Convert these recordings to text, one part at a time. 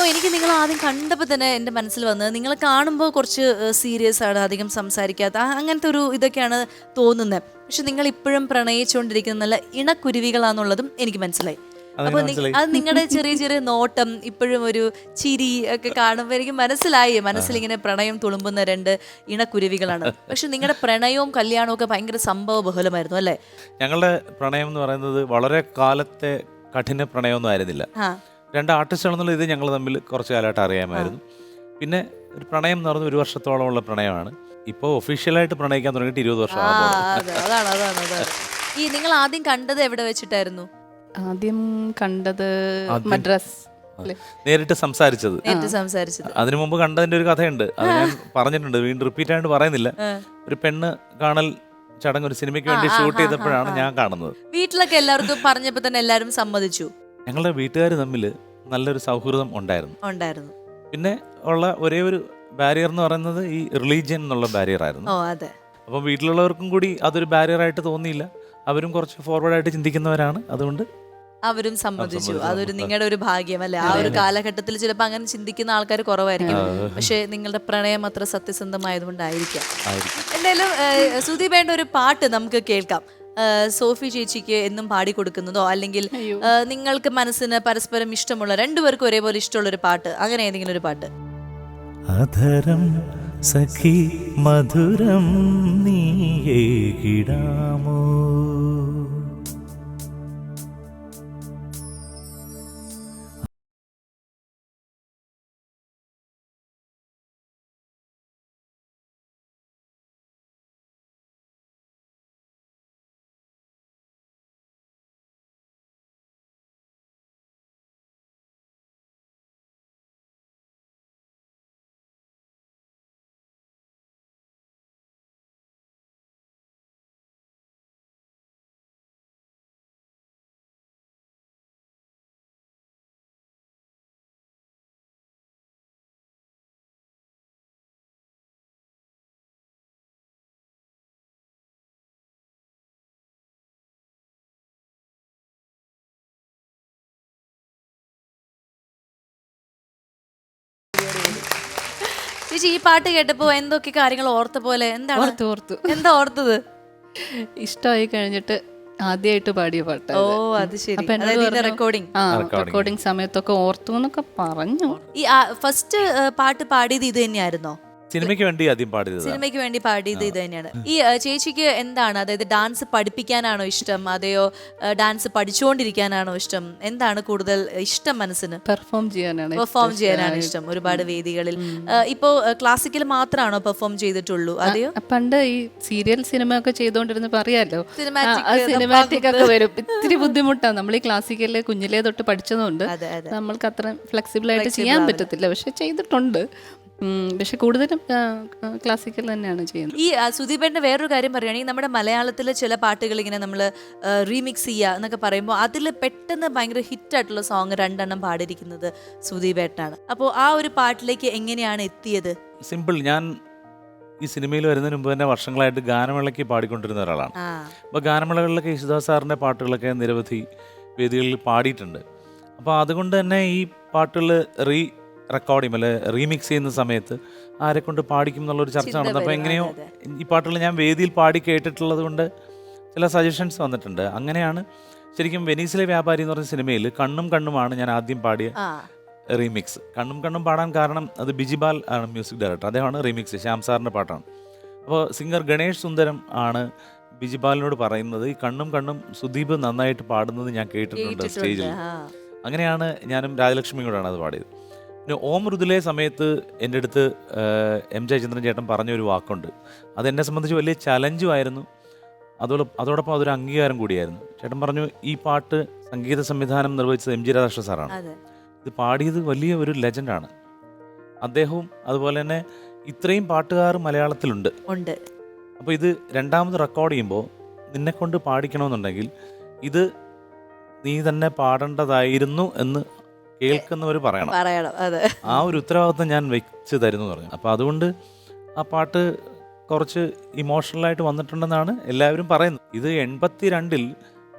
എനിക്ക് നിങ്ങൾ ആദ്യം കണ്ടപ്പോൾ തന്നെ എൻ്റെ മനസ്സിൽ വന്നത് നിങ്ങളെ കാണുമ്പോൾ കുറച്ച് സീരിയസ് ആണ്, അധികം സംസാരിക്കാത്ത അങ്ങനത്തെ ഒരു ഇതൊക്കെയാണ് തോന്നുന്നത്. പക്ഷെ നിങ്ങൾ ഇപ്പോഴും പ്രണയിച്ചുകൊണ്ടിരിക്കുന്ന നല്ല ഇണക്കുരുവികളാന്നുള്ളതും എനിക്ക് മനസ്സിലായി. അപ്പൊ അത് നിങ്ങളുടെ ചെറിയ ചെറിയ നോട്ടം, ഇപ്പോഴും ഒരു ചിരി ഒക്കെ കാണുമ്പോൾ എനിക്ക് മനസ്സിലായി മനസ്സിലിങ്ങനെ പ്രണയം തുളുമ്പുന്ന രണ്ട് ഇണക്കുരുവികളാണ്. പക്ഷെ നിങ്ങളുടെ പ്രണയവും കല്യാണവും ഒക്കെ ഭയങ്കര സംഭവ ബഹുലമായിരുന്നു അല്ലേ? ഞങ്ങളുടെ പ്രണയം എന്ന് പറയുന്നത് വളരെ കാലത്തെ കഠിന പ്രണയമൊന്നും ആയിരുന്നില്ല. രണ്ട് ആർട്ടിസ്റ്റുകളെന്നുള്ള ഇത് ഞങ്ങൾ തമ്മിൽ കുറച്ച് കാലമായിട്ട് അറിയാമായിരുന്നു. പിന്നെ ഒരു പ്രണയം എന്ന് പറയുന്നത് 1 വർഷത്തോളമുള്ള പ്രണയമാണ്. ഇപ്പോൾ ഒഫീഷ്യലായിട്ട് പ്രണയിക്കാൻ തുടങ്ങിയിട്ട് 20 വർഷം അതാണ്. ഈ നിങ്ങൾ ആദ്യം കണ്ടത് എവിടെ വെച്ചിട്ടായിരുന്നു? ആദ്യം കണ്ടത് മദ്രാസ്, നേരിട്ട് സംസാരിച്ചത്. അതിനു മുമ്പ് കണ്ടതിന്റെ ഒരു കഥയുണ്ട്, അത് ഞാൻ പറഞ്ഞിട്ടുണ്ട്, വീണ്ടും റിപ്പീറ്റ് ആയിട്ട് പറയുന്നില്ല. ഒരു പെണ്ണ് കാണൽ ചടങ്ങ് ഒരു സിനിമയ്ക്ക് വേണ്ടി ഷൂട്ട് ചെയ്തപ്പോഴാണ് ഞാൻ കാണുന്നത്. വീട്ടിലൊക്കെ എല്ലാവർക്കും പറഞ്ഞപ്പോ തന്നെ എല്ലാവരും സമ്മതിച്ചു. ഞങ്ങളുടെ വീട്ടുകാർ തമ്മിൽ നല്ലൊരു സൗഹൃദം ഉണ്ടായിരുന്നു. പിന്നെ ഉള്ള ഒരേ ഒരു ബാരിയർ എന്ന് പറയുന്നത് ഈ റിലീജിയൻ എന്നുള്ള ബാരിയർ ആയിരുന്നു. അപ്പം വീട്ടിലുള്ളവർക്കും കൂടി അതൊരു ബാരിയർ ആയിട്ട് തോന്നിയില്ല. അവരും കുറച്ച് ഫോർവേഡ് ആയിട്ട് ചിന്തിക്കുന്നവരാണ്, അതുകൊണ്ട് അവരും സമ്മതിച്ചു. അതൊരു നിങ്ങളുടെ ഒരു ഭാഗ്യം അല്ലെ? ആ ഒരു കാലഘട്ടത്തിൽ ചിലപ്പോൾ അങ്ങനെ ചിന്തിക്കുന്ന ആൾക്കാർ കുറവായിരിക്കും. പക്ഷെ നിങ്ങളുടെ പ്രണയം അത്ര സത്യസന്ധമായതുകൊണ്ടായിരിക്കാം. എന്തായാലും സുദീപേണ്ട ഒരു പാട്ട് നമുക്ക് കേൾക്കാം. സോഫി ചേച്ചിക്ക് എന്നും പാടിക്കൊടുക്കുന്നതോ അല്ലെങ്കിൽ നിങ്ങൾക്ക് മനസ്സിന് പരസ്പരം ഇഷ്ടമുള്ള, രണ്ടുപേർക്കും ഒരേപോലെ ഇഷ്ടമുള്ള ഒരു പാട്ട്, അങ്ങനെ ഏതെങ്കിലും ഒരു പാട്ട്. അധരം സഖി മധുരം നീയേ കിടാമോ, ചേച്ചി ഈ പാട്ട് കേട്ടപ്പോ എന്തൊക്കെ കാര്യങ്ങൾ ഓർത്ത പോലെ? എന്താണ് എന്താ ഓർത്തത്? ഇഷ്ടമായി കഴിഞ്ഞിട്ട് ആദ്യമായിട്ട് പാടിയ പാട്ട്. ഓ അത് ശരി. റെക്കോർഡിംഗ് സമയത്തൊക്കെ ഓർത്തു എന്നൊക്കെ പറഞ്ഞു. ഈ ഫസ്റ്റ് പാട്ട് പാടിയത് ഇത് തന്നെയായിരുന്നോ? സിനിമയ്ക്ക് വേണ്ടി ആദ്യം പാടിയത്. സിനിമയ്ക്ക് വേണ്ടി പാടിയത് ഇത് തന്നെയാണ്. ഈ ചേച്ചിക്ക് എന്താണ്, അതായത് ഡാൻസ് പഠിപ്പിക്കാനാണോ ഇഷ്ടം, അതെയോ ഡാൻസ് പഠിച്ചുകൊണ്ടിരിക്കാനാണോ ഇഷ്ടം? എന്താണ് കൂടുതൽ ഇഷ്ടം മനസ്സിന്? പെർഫോം ചെയ്യാനാണ് ഇഷ്ടം ഒരുപാട് വേദികളിൽ. ഇപ്പോ ക്ലാസിക്കൽ മാത്രമാണോ പെർഫോം ചെയ്തിട്ടുള്ളൂ, അതെയോ? പണ്ട് ഈ സീരിയൽ സിനിമ ഒക്കെ ചെയ്തോണ്ടിരുന്നപ്പോ അറിയാലോ, സിനിമാറ്റിക് ഒക്കെ വരും. ഇത്തിരി ബുദ്ധിമുട്ടാണ്. നമ്മൾ ഈ ക്ലാസിക്കല് കുഞ്ഞിലേ തൊട്ട് പഠിച്ചതുകൊണ്ട് നമ്മൾക്ക് അത്ര ഫ്ലെക്സിബിൾ ആയിട്ട് ചെയ്യാൻ പറ്റത്തില്ല. പക്ഷെ ചെയ്തിട്ടുണ്ട്. പക്ഷെ കൂടുതലും ക്ലാസിക്കൽ തന്നെയാണ് ചെയ്യുന്നത്. ഈ സുദീപേന്റെ വേറൊരു കാര്യം പറയുകയാണെങ്കിൽ, നമ്മുടെ മലയാളത്തിലെ ചില പാട്ടുകൾ ഇങ്ങനെ നമ്മൾ റീമിക്സ് ചെയ്യുക എന്നൊക്കെ പറയുമ്പോൾ അതിൽ പെട്ടെന്ന് ഭയങ്കര ഹിറ്റായിട്ടുള്ള സോങ് 2 പാടിയിരിക്കുന്നത് സുദീപേട്ടനാണ്. അപ്പോൾ ആ ഒരു പാട്ടിലേക്ക് എങ്ങനെയാണ് എത്തിയത്? സിമ്പിൾ. ഞാൻ ഈ സിനിമയിൽ വരുന്നതിന് മുമ്പ് തന്നെ വർഷങ്ങളായിട്ട് ഗാനമേളയ്ക്ക് പാടിക്കൊണ്ടിരുന്ന ഒരാളാണ്. അപ്പോൾ ഗാനമേളകളിലൊക്കെ യേശുദാസ് സാറിൻ്റെ പാട്ടുകളൊക്കെ നിരവധി വേദികളിൽ പാടിയിട്ടുണ്ട്. അപ്പോൾ അതുകൊണ്ട് തന്നെ ഈ പാട്ടുകൾ റെക്കോർഡ് ചെയ്യും അല്ലെ റീമിക്സ് ചെയ്യുന്ന സമയത്ത് ആരെ കൊണ്ട് പാടിക്കും എന്നുള്ളൊരു ചർച്ച നടന്നു. അപ്പോൾ എങ്ങനെയോ ഈ പാട്ടുകൾ ഞാൻ വേദിയിൽ പാടി കേട്ടിട്ടുള്ളത് കൊണ്ട് ചില സജഷൻസ് വന്നിട്ടുണ്ട്. അങ്ങനെയാണ് ശരിക്കും വെനീസിലെ വ്യാപാരി എന്ന് പറഞ്ഞ സിനിമയിൽ കണ്ണും കണ്ണുമാണ് ഞാൻ ആദ്യം പാടിയ റീമിക്സ്. കണ്ണും കണ്ണും പാടാൻ കാരണം അത് ബിജിബാൽ ആണ് മ്യൂസിക് ഡയറക്ടർ, അദ്ദേഹമാണ് റീമിക്സ്, ശ്യാം സാറിൻ്റെ പാട്ടാണ്. അപ്പോൾ സിംഗർ ഗണേഷ് സുന്ദരം ആണ് ബിജിബാലിനോട് പറയുന്നത്, ഈ കണ്ണും കണ്ണും സുദീപ് നന്നായിട്ട് പാടുന്നത് ഞാൻ കേട്ടിട്ടുണ്ട് സ്റ്റേജിൽ. അങ്ങനെയാണ് ഞാനും രാജലക്ഷ്മിയോടാണ് അത് പാടിയത്. പിന്നെ ഓം മൃദുലേ സമയത്ത് എൻ്റെ അടുത്ത് എം ജയചന്ദ്രൻ ചേട്ടൻ പറഞ്ഞൊരു വാക്കുണ്ട്, അതെന്നെ സംബന്ധിച്ച് വലിയ ചലഞ്ചുമായിരുന്നു. അതോടൊപ്പം അതൊരു അംഗീകാരം കൂടിയായിരുന്നു. ചേട്ടൻ പറഞ്ഞു, ഈ പാട്ട് സംഗീത സംവിധാനം നിർവഹിച്ചത് എം ജി രാധാകൃഷ്ണൻ സാറാണ്, ഇത് പാടിയത് വലിയ ഒരു ലെജൻഡാണ്. അദ്ദേഹവും അതുപോലെ തന്നെ ഇത്രയും പാട്ടുകാർ മലയാളത്തിലുണ്ട്. അപ്പോൾ ഇത് രണ്ടാമത് റെക്കോർഡ് ചെയ്യുമ്പോൾ നിന്നെക്കൊണ്ട് പാടിക്കണമെന്നുണ്ടെങ്കിൽ ഇത് നീ തന്നെ പാടേണ്ടതായിരുന്നു എന്ന് കേൾക്കുന്നവർ പറയണം. ആ ഒരു ഉത്തരവാദിത്വം ഞാൻ വെച്ച് തരുന്നു പറഞ്ഞു. അപ്പോൾ അതുകൊണ്ട് ആ പാട്ട് കുറച്ച് ഇമോഷണലായിട്ട് വന്നിട്ടുണ്ടെന്നാണ് എല്ലാവരും പറയുന്നത്. ഇത് 82-ൽ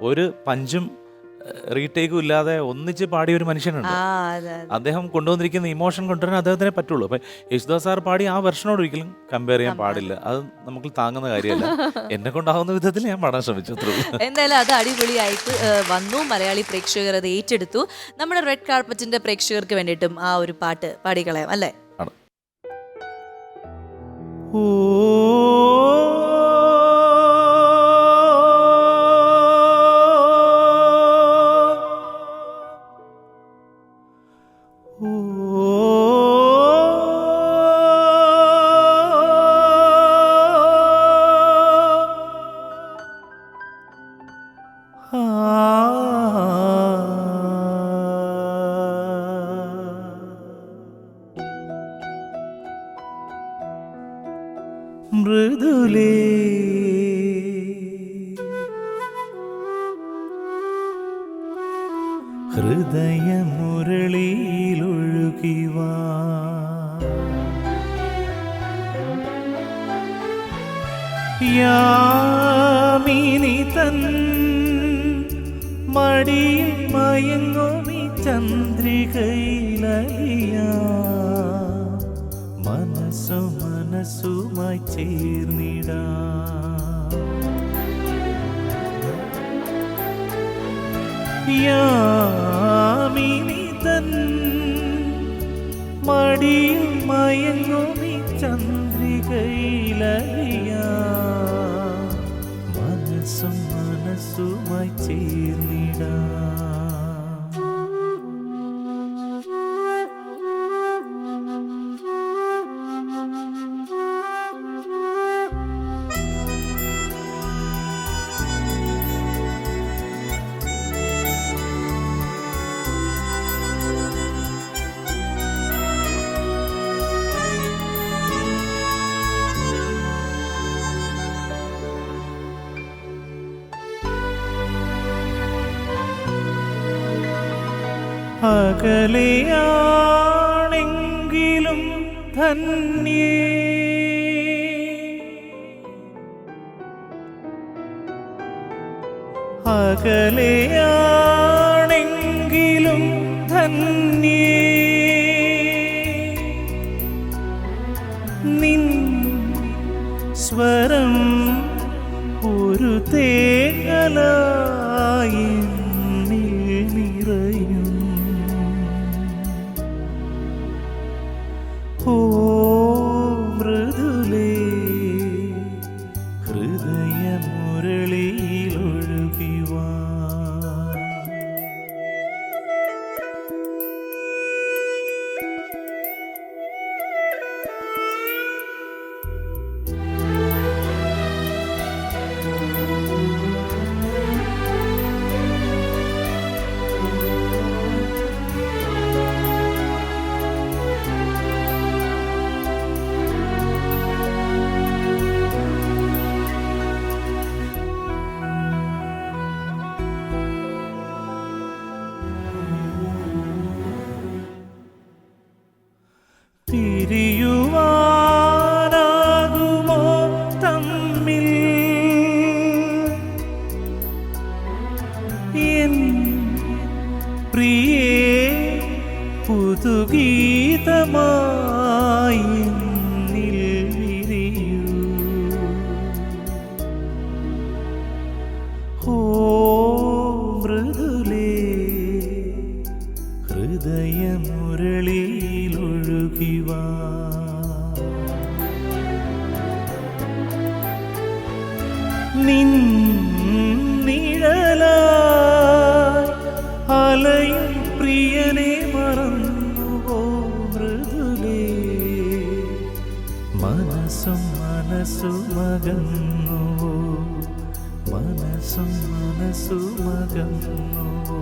ഒരു പഞ്ചും റീടേക്കും ഇല്ലാതെ ഒന്നിച്ച് പാടിയ ഒരു മനുഷ്യനുണ്ട്. അദ്ദേഹം കൊണ്ടുവന്നിരിക്കുന്ന ഇമോഷൻ കൊണ്ടുവരാൻ അദ്ദേഹത്തിനെ പറ്റുള്ളൂ. അപ്പം യേശുദാസ് സാർ പാടി ആ വെർഷനോട് ഒരിക്കലും കമ്പയർ ചെയ്യാൻ പാടില്ല. അത് നമുക്ക് താങ്ങുന്ന കാര്യമല്ല. എന്നെ കൊണ്ടാവുന്ന വിധത്തിൽ ഞാൻ പാടാൻ ശ്രമിച്ചു. എന്തായാലും അത് അടിപൊളിയായിട്ട് വന്നു. മലയാളി പ്രേക്ഷകർ അത് ഏറ്റെടുത്തു. നമ്മുടെ റെഡ് കാർപ്പറ്റിന്റെ പ്രേക്ഷകർക്ക് വേണ്ടിയിട്ടും ആ ഒരു പാട്ട് പാടിക്കളയാം അല്ലേ? ഓ മൃദുലേ ഹൃദയമുരളിയിലൊഴുകിവാ യാമിനി തൻ മടിയിൽ മയങ്ങുമി ചന്ദ്രികയിലലിയാ മനസ്സു മനസ്സുമായി ചേർന്നിടാ യാമിനി തൻ മടിയിൽ മയങ്ങുമി ചന്ദ്രികയിലലിയാ മനസ്സു മനസ്സുമായി ചേർന്നിടാ അകലെയാണെങ്കിലും ധന്യേ അകലെയാണെങ്കിലും ധന്യേ നിൻ സ്വരം ഒരു തേങ്ങലായി നിറയും ഓ മൃദുലേ ഹൃദയമുരളിയിലൊഴുകിവാ പിരിയുവാനാകുമോ തമ്മിൽ എൻ പ്രിയേ പുതുഗീതമായി എന്നിൽ വിരിയൂ ഓ മൃദുലേ ഹൃദയമുരളിയിലൊഴുകിവാ നിൻ നിഴലായി അലയും പ്രിയനെ മറന്നുവോ മൃദുലേ മനസ്സും മനസ്സുമകന്നുവോ മനസ്സും മനസ്സുമകന്നുവോ